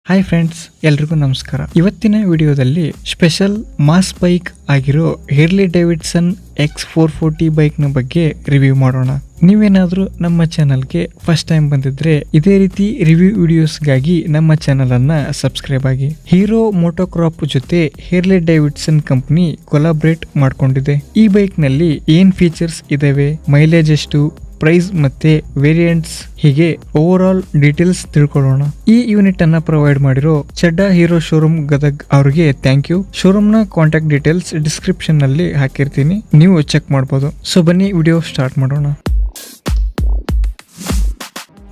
Hi friends, ಎಲ್ರಿಗೂ ನಮಸ್ಕಾರ. ಇವತ್ತಿನ ವಿಡಿಯೋದಲ್ಲಿ ಸ್ಪೆಷಲ್ ಮಾಸ್ ಬೈಕ್ ಆಗಿರೋ ಹೇರ್ಲಿ ಡೇವಿಡ್ಸನ್ X440 ಬೈಕ್ ನ ಬಗ್ಗೆ ರಿವ್ಯೂ ಮಾಡೋಣ. ನೀವೇನಾದ್ರೂ ನಮ್ಮ ಚಾನಲ್ಗೆ ಫಸ್ಟ್ ಟೈಮ್ ಬಂದಿದ್ರೆ ಇದೇ ರೀತಿ ರಿವ್ಯೂ ವಿಡಿಯೋಸ್ಗಾಗಿ ನಮ್ಮ ಚಾನಲ್ ಅನ್ನ ಸಬ್ಸ್ಕ್ರೈಬ್ ಆಗಿ. ಹೀರೋ ಮೋಟೋಕ್ರಾಪ್ ಜೊತೆ ಹೇರ್ಲಿ ಡೇವಿಡ್ಸನ್ ಕಂಪನಿ ಕೊಲಾಬ್ರೇಟ್ ಮಾಡ್ಕೊಂಡಿದೆ. ಈ ಬೈಕ್ ನಲ್ಲಿ ಏನ್ ಫೀಚರ್ಸ್ ಇದಾವೆ, ಮೈಲೇಜ್ ಎಷ್ಟು, ಪ್ರೈಸ್ ಮತ್ತೆ ವೇರಿಯಂಟ್ಸ್, ಹೀಗೆ ಓವರ್ ಆಲ್ ಡೀಟೇಲ್ಸ್ ತಿಳ್ಕೊಳ್ಳೋಣ. ಈ ಯೂನಿಟ್ ಅನ್ನ ಪ್ರೊವೈಡ್ ಮಾಡಿರೋ ಚಡ್ಡಾ ಹೀರೋ ಶೋರೂಮ್ ಗದಗ್ ಅವರಿಗೆ ಥ್ಯಾಂಕ್ ಯು. ಶೋರೂಮ್ ನ ಕಾಂಟ್ಯಾಕ್ಟ್ ಡೀಟೇಲ್ಸ್ ಡಿಸ್ಕ್ರಿಪ್ಷನ್ ನಲ್ಲಿ ಹಾಕಿರ್ತೀನಿ, ನೀವು ಚೆಕ್ ಮಾಡಬಹುದು. ಸೊ ಬನ್ನಿ ವಿಡಿಯೋ ಸ್ಟಾರ್ಟ್ ಮಾಡೋಣ.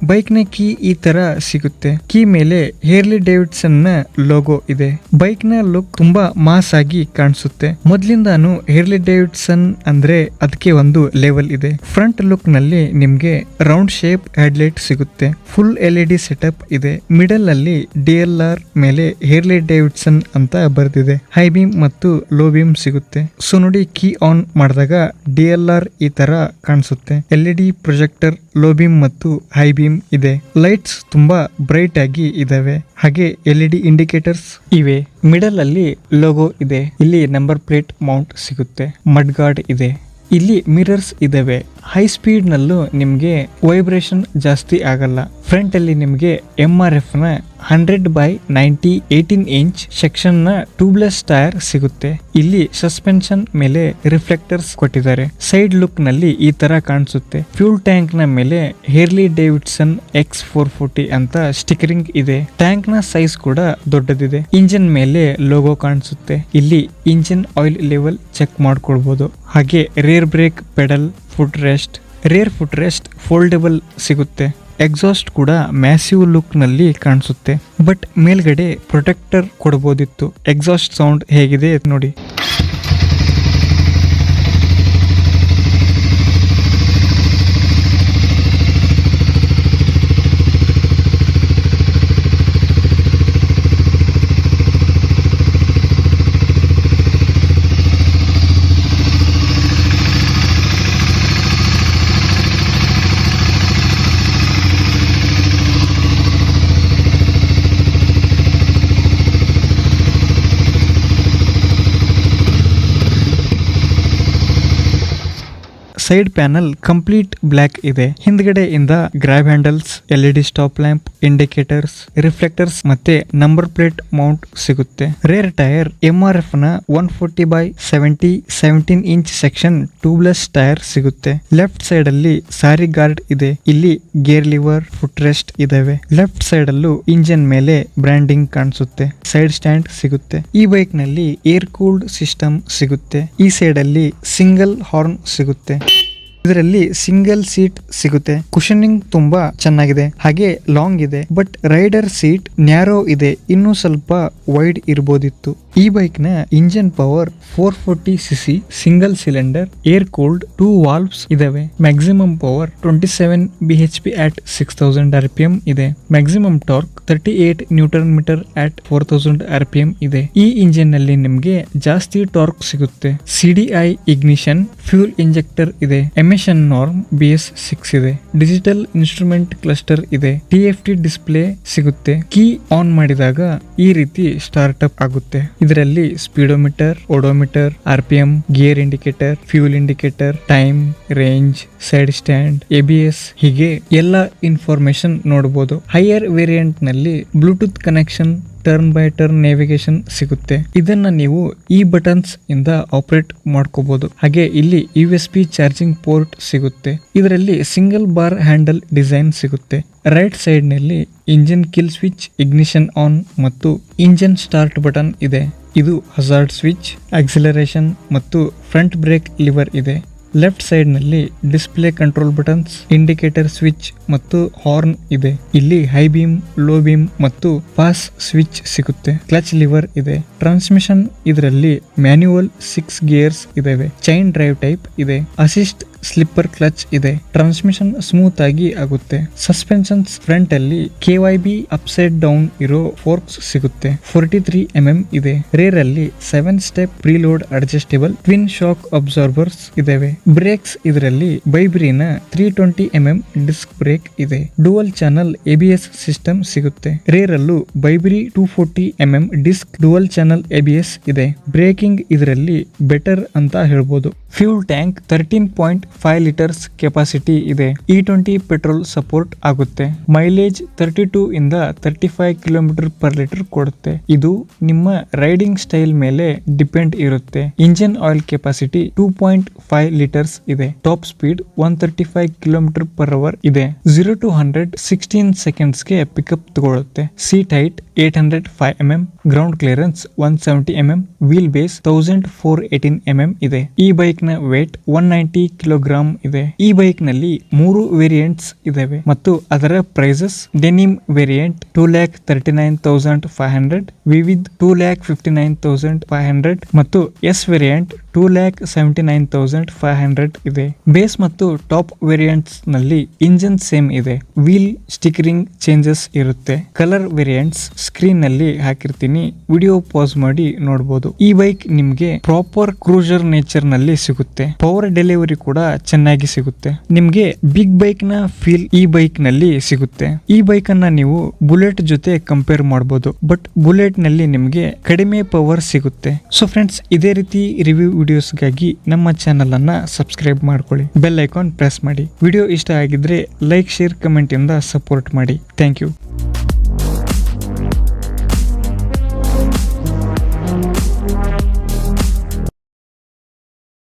ಬೈಕ್ ನ ಕೀ ಈ ತರ ಸಿಗುತ್ತೆ. ಕೀ ಮೇಲೆ ಹೇರ್ಲಿ ಡೇವಿಡ್ಸನ್ ನ ಲೋಗೋ ಇದೆ. ಬೈಕ್ ನ ಲುಕ್ ತುಂಬಾ ಮಾಸ್ ಆಗಿ ಕಾಣಿಸುತ್ತೆ. ಮೊದ್ಲಿಂದಾನು ಹೇರ್ಲಿ ಡೇವಿಡ್ಸನ್ ಅಂದ್ರೆ ಅದಕ್ಕೆ ಒಂದು ಲೆವೆಲ್ ಇದೆ. ಫ್ರಂಟ್ ಲುಕ್ ನಲ್ಲಿ ನಿಮ್ಗೆ ರೌಂಡ್ ಶೇಪ್ ಹೆಡ್ಲೈಟ್ ಸಿಗುತ್ತೆ. ಫುಲ್ LED ಸೆಟಪ್ ಇದೆ. ಮಿಡಲ್ ಅಲ್ಲಿ DLR ಮೇಲೆ ಹೇರ್ಲಿ ಡೇವಿಡ್ಸನ್ ಅಂತ ಬರ್ದಿದೆ. ಹೈ ಬೀಮ್ ಮತ್ತು ಲೋ ಬೀಮ್ ಸಿಗುತ್ತೆ. ಸೊ ನೋಡಿ, ಕೀ ಆನ್ ಮಾಡಿದಾಗ DLR ಈ ತರ ಕಾಣಿಸುತ್ತೆ. LED ಪ್ರೊಜೆಕ್ಟರ್, ಲೋ ಬೀಮ್ ಮತ್ತು ಹೈ ಬೀಮ್ ಇದೆ. ಲೈಟ್ಸ್ ತುಂಬಾ ಬ್ರೈಟ್ ಆಗಿ ಇದಾವೆ. ಹಾಗೆ LED ಇಂಡಿಕೇಟರ್ಸ್ ಇವೆ. ಮಿಡಲ್ ಅಲ್ಲಿ ಲೋಗೋ ಇದೆ. ಇಲ್ಲಿ ನಂಬರ್ ಪ್ಲೇಟ್ ಮೌಂಟ್ ಸಿಗುತ್ತೆ. ಮಡ್ ಗಾರ್ಡ್ ಇದೆ. ಇಲ್ಲಿ ಮಿರರ್ಸ್ ಇದಾವೆ. ಹೈ ಸ್ಪೀಡ್ ನಲ್ಲೂ ನಿಮ್ಗೆ ವೈಬ್ರೇಷನ್ ಜಾಸ್ತಿ ಆಗಲ್ಲ. ಫ್ರಂಟ್ ಅಲ್ಲಿ ನಿಮ್ಗೆ MRF ನ 100/90 18 ಇಂಚ್ ಸೆಕ್ಷನ್ ನ ಟ್ಯೂಬ್ಲೆಸ್ ಟೈರ್ ಸಿಗುತ್ತೆ. ಇಲ್ಲಿ ಸಸ್ಪೆನ್ಷನ್ ಮೇಲೆ ರಿಫ್ಲೆಕ್ಟರ್ಸ್ ಕೊಟ್ಟಿದ್ದಾರೆ. ಸೈಡ್ ಲುಕ್ ನಲ್ಲಿ ಈ ತರ ಕಾಣಿಸುತ್ತೆ. ಫ್ಯೂಲ್ ಟ್ಯಾಂಕ್ ನ ಮೇಲೆ ಹೇರ್ಲಿ ಡೇವಿಡ್ಸನ್ X440 ಅಂತ ಸ್ಟಿಕರಿಂಗ್ ಇದೆ. ಟ್ಯಾಂಕ್ ನ ಸೈಜ್ ಕೂಡ ದೊಡ್ಡದಿದೆ. ಇಂಜಿನ್ ಮೇಲೆ ಲೋಗೋ ಕಾಣಿಸುತ್ತೆ. ಇಲ್ಲಿ ಇಂಜಿನ್ ಆಯಿಲ್ ಲೆವೆಲ್ ಚೆಕ್ ಮಾಡ್ಕೊಳ್ಬಹುದು. ಹಾಗೆ rear brake pedal, foot rest foldable ಸಿಗುತ್ತೆ. ಎಕ್ಸಾಸ್ಟ್ ಕೂಡ ಮ್ಯಾಸಿವ್ ಲುಕ್ ನಲ್ಲಿ ಕಾಣಿಸುತ್ತೆ. ಬಟ್ ಮೇಲ್ಗಡೆ ಪ್ರೊಟೆಕ್ಟರ್ ಕೊಡಬಹುದಿತ್ತು. ಎಕ್ಸಾಸ್ಟ್ ಸೌಂಡ್ ಹೇಗಿದೆ ನೋಡಿ. ಸೈಡ್ ಪ್ಯಾನಲ್ ಕಂಪ್ಲೀಟ್ ಬ್ಲಾಕ್ ಇದೆ. ಹಿಂದ್ಗಡೆ ಇಂದ grab handles, LED stop lamp, indicators, reflectors ಮತ್ತೆ ನಂಬರ್ ಪ್ಲೇಟ್ ಮೌಂಟ್ ಸಿಗುತ್ತೆ. ರೇರ್ ಟೈರ್ MRF ನ 140/70 17 ಇಂಚ್ ಸೆಕ್ಷನ್ ಟ್ಯೂಬ್ಲೆಸ್ ಟೈರ್ ಸಿಗುತ್ತೆ. ಲೆಫ್ಟ್ ಸೈಡ್ ಅಲ್ಲಿ ಸಾರಿ ಗಾರ್ಡ್ ಇದೆ. ಇಲ್ಲಿ ಗೇರ್ ಲಿವರ್, ಫುಟ್ ರೆಸ್ಟ್ ಇದಾವೆ. ಲೆಫ್ಟ್ ಸೈಡ್ ಅಲ್ಲೂ ಇಂಜಿನ್ ಮೇಲೆ ಬ್ರ್ಯಾಂಡಿಂಗ್ ಕಾಣಿಸುತ್ತೆ. ಸೈಡ್ ಸ್ಟ್ಯಾಂಡ್ ಸಿಗುತ್ತೆ. ಈ ಬೈಕ್ ನಲ್ಲಿ ಏರ್ ಕೂಲ್ಡ್ ಸಿಸ್ಟಮ್ ಸಿಗುತ್ತೆ. ಈ ಸೈಡ್ ಅಲ್ಲಿ ಸಿಂಗಲ್ ಹಾರ್ನ್ ಸಿಗುತ್ತೆ. ಇದರಲ್ಲಿ ಸಿಂಗಲ್ ಸೀಟ್ ಸಿಗುತ್ತೆ. ಕುಶನಿಂಗ್ ತುಂಬಾ ಚೆನ್ನಾಗಿದೆ. ಹಾಗೆ ಲಾಂಗ್ ಇದೆ. ಬಟ್ ರೈಡರ್ ಸೀಟ್ ನ್ಯಾರೋ ಇದೆ. ಇನ್ನೂ ಸ್ವಲ್ಪ ವೈಡ್ ಇರಬಹುದಿತ್ತು. ಈ ಬೈಕ್ ನ engine power 440cc single cylinder, air cooled, 2 valves ಇದಾವೆ. Maximum power 27 bhp at 6000 rpm ಇದೆ. Maximum torque 38 Nm at 4000 rpm ಇದೆ. ಈ ಇಂಜಿನ್ ನಲ್ಲಿ ನಿಮ್ಗೆ ಜಾಸ್ತಿ ಟಾರ್ಕ್ ಸಿಗುತ್ತೆ. CDI ಇಗ್ನಿಷನ್, ಫ್ಯೂಲ್ ಇಂಜೆಕ್ಟರ್ ಇದೆ. ಎಮಿಷನ್ ನಾರ್ಮ್ BS6 ಇದೆ. ಡಿಜಿಟಲ್ ಇನ್ಸ್ಟ್ರೂಮೆಂಟ್ ಕ್ಲಸ್ಟರ್ ಇದೆ. TFT ಡಿಸ್ಪ್ಲೇ ಸಿಗುತ್ತೆ. ಕೀ ಆನ್ ಮಾಡಿದಾಗ ಈ ರೀತಿ ಸ್ಟಾರ್ಟ್ ಅಪ್ ಆಗುತ್ತೆ. ಇದರಲ್ಲಿ speedometer, odometer, RPM, gear indicator, fuel indicator, time, range, side stand, ABS, ಹೀಗೆ ಎಲ್ಲ ಇನ್ಫಾರ್ಮೇಶನ್ ನೋಡಬಹುದು. ಹೈಯರ್ ವೇರಿಯಂಟ್ ನಲ್ಲಿ Bluetooth connection, turn by turn navigation ಸಿಗುತ್ತೆ. ಇದನ್ನ ನೀವು ಈ ಬಟನ್ಸ್ ಇಂದ ಆಪರೇಟ್ ಮಾಡ್ಕೋಬಹುದು. ಹಾಗೆ ಇಲ್ಲಿ USB ಚಾರ್ಜಿಂಗ್ ಪೋರ್ಟ್ ಸಿಗುತ್ತೆ. ಇದರಲ್ಲಿ ಸಿಂಗಲ್ ಬಾರ್ ಹ್ಯಾಂಡಲ್ ಡಿಸೈನ್ ಸಿಗುತ್ತೆ. ರೈಟ್ ಸೈಡ್ ನಲ್ಲಿ engine kill switch, ignition on ಮತ್ತು ಇಂಜಿನ್ ಸ್ಟಾರ್ಟ್ ಬಟನ್ ಇದೆ. ಇದು ಹಜಾರ್ಡ್ ಸ್ವಿಚ್, ಆಕ್ಸಿಲರೇಷನ್ ಮತ್ತು ಫ್ರಂಟ್ ಬ್ರೇಕ್ ಲಿವರ್ ಇದೆ. ಲೆಫ್ಟ್ ಸೈಡ್ ನಲ್ಲಿ display control buttons, indicator switch ಮತ್ತು ಹಾರ್ನ್ ಇದೆ. ಇಲ್ಲಿ ಹೈ ಬೀಮ್, ಲೋ ಬೀಮ್ ಮತ್ತು ಪಾಸ್ ಸ್ವಿಚ್ ಸಿಗುತ್ತೆ. ಕ್ಲಚ್ ಲಿವರ್ ಇದೆ. ಟ್ರಾನ್ಸ್ಮಿಷನ್ ಇದರಲ್ಲಿ ಮ್ಯಾನ್ಯುವಲ್ 6 ಗೇರ್ಸ್ ಇದಾವೆ. ಚೈನ್ ಡ್ರೈವ್ ಟೈಪ್ ಇದೆ. ಅಸಿಸ್ಟ್ ಸ್ಲಿಪ್ಪರ್ ಕ್ಲಚ್ ಇದೆ. ಟ್ರಾನ್ಸ್ಮಿಷನ್ ಸ್ಮೂತ್ ಆಗಿ ಆಗುತ್ತೆ. ಸಸ್ಪೆನ್ಷನ್ಸ್ ಫ್ರಂಟ್ ಅಲ್ಲಿ KYB ಅಪ್ಸೈಡ್ ಡೌನ್ ಇರೋ ಫೋರ್ಕ್ಸ್ ಸಿಗುತ್ತೆ. 43 mm ಇದೆ. ರೇರ್ ಅಲ್ಲಿ 7 step preload adjustable twin shock absorbers ಇದಾವೆ. ಬ್ರೇಕ್ಸ್ ಇದರಲ್ಲಿ ಬೈಬ್ರಿನ 320 mm ಡಿಸ್ಕ್ ಬ್ರೇಕ್ ಬ್ರೇಕ್ ಇದೆ. ಡುವಲ್ ಚಾನಲ್ ABS ಸಿಸ್ಟಮ್ ಸಿಗುತ್ತೆ. ರೇರ್ ಅಲ್ಲೂ Bybre 240mm disc dual channel ABS ಇದೆ. ಬ್ರೇಕಿಂಗ್ ಇದರಲ್ಲಿ ಬೆಟರ್ ಅಂತ ಹೇಳ್ಬೋದು. ಫ್ಯೂಲ್ ಟ್ಯಾಂಕ್ 13.5 ಲೀಟರ್ಸ್ ಕೆಪಾಸಿಟಿ ಇದೆ. E20 ಪೆಟ್ರೋಲ್ ಸಪೋರ್ಟ್ ಆಗುತ್ತೆ. ಮೈಲೇಜ್ 32 ಇಂದ 35 ಕಿಲೋಮೀಟರ್ ಪರ್ ಲೀಟರ್ ಕೊಡುತ್ತೆ. ಇದು ನಿಮ್ಮ ರೈಡಿಂಗ್ ಸ್ಟೈಲ್ ಮೇಲೆ ಡಿಪೆಂಡ್ ಇರುತ್ತೆ. ಇಂಜಿನ್ ಆಯಿಲ್ ಕೆಪಾಸಿಟಿ 2.5 ಲೀಟರ್ಸ್ ಇದೆ. Top speed 135 kilometre per hour ಇದೆ. 0 to 100 16 ಸೆಕೆಂಡ್ಸ್ ಗೆ ಪಿಕಪ್ ತಗೊಳುತ್ತೆ. Seat height 805mm, ground clearance 170mm, wheel base 1418mm ಇದೆ. ಈ ಬೈಕ್ ನ ವೇಟ್ 190 ಕಿಲೋಗ್ರಾಮ್ ಇದೆ. ಈ ಬೈಕ್ ನಲ್ಲಿ 3 ವೇರಿಯಂಟ್ಸ್ ಇದಾವೆ ಮತ್ತು ಅದರ ಪ್ರೈಸಸ್: ಡೆನಿಮ್ ವೇರಿಯಂಟ್ 2,39,500, ವಿವಿದ್ 2,59,500 ಮತ್ತು ಎಸ್ ವೇರಿಯಂಟ್ 2,79,500 ಇದೆ. ಬೇಸ್ ಮತ್ತು ಟಾಪ್ ವೇರಿಯಂಟ್ಸ್ ನಲ್ಲಿ ಇಂಜಿನ್ ಸೇಮ್ ಇದೆ. ವೀಲ್ ಸ್ಟಿಕರಿಂಗ್ ಚೇಂಜಸ್ ಇರುತ್ತೆ. ಕಲರ್ ವೇರಿಯಂಟ್ಸ್ ಸ್ಕ್ರೀನ್ ನಲ್ಲಿ ಹಾಕಿರ್ತೀನಿ, ವಿಡಿಯೋ ಪಾಸ್ ಮಾಡಿ ನೋಡಬಹುದು. ಈ ಬೈಕ್ ನಿಮ್ಗೆ ಪ್ರಾಪರ್ ಕ್ರೂಸರ್ ನೇಚರ್ ನಲ್ಲಿ ಸಿಗುತ್ತೆ. ಪವರ್ ಡೆಲಿವರಿ ಕೂಡ ಚೆನ್ನಾಗಿ ಸಿಗುತ್ತೆ. ನಿಮ್ಗೆ ಬಿಗ್ ಬೈಕ್ ನ ಫೀಲ್ ಈ ಬೈಕ್ ನಲ್ಲಿ ಸಿಗುತ್ತೆ. ಈ ಬೈಕ್ ಅನ್ನ ನೀವು ಬುಲೆಟ್ ಜೊತೆ ಕಂಪೇರ್ ಮಾಡಬಹುದು, ಬಟ್ ಬುಲೆಟ್ ನಲ್ಲಿ ನಿಮ್ಗೆ ಕಡಿಮೆ ಪವರ್ ಸಿಗುತ್ತೆ. ಸೊ ಫ್ರೆಂಡ್ಸ್, ಇದೇ ರೀತಿ ರಿವ್ಯೂ ವಿಡಿಯೋಸ್ಗಾಗಿ ನಮ್ಮ ಚಾನಲ್ ಅನ್ನ ಸಬ್ಸ್ಕ್ರೈಬ್ ಮಾಡ್ಕೊಳ್ಳಿ, ಬೆಲ್ ಐಕಾನ್ ಪ್ರೆಸ್ ಮಾಡಿ. ವಿಡಿಯೋ ಇಷ್ಟ ಆಗಿದ್ರೆ ಲೈಕ್, ಶೇರ್, ಕಮೆಂಟ್ ಇಂದ ಸಪೋರ್ಟ್ ಮಾಡಿ. Thank you.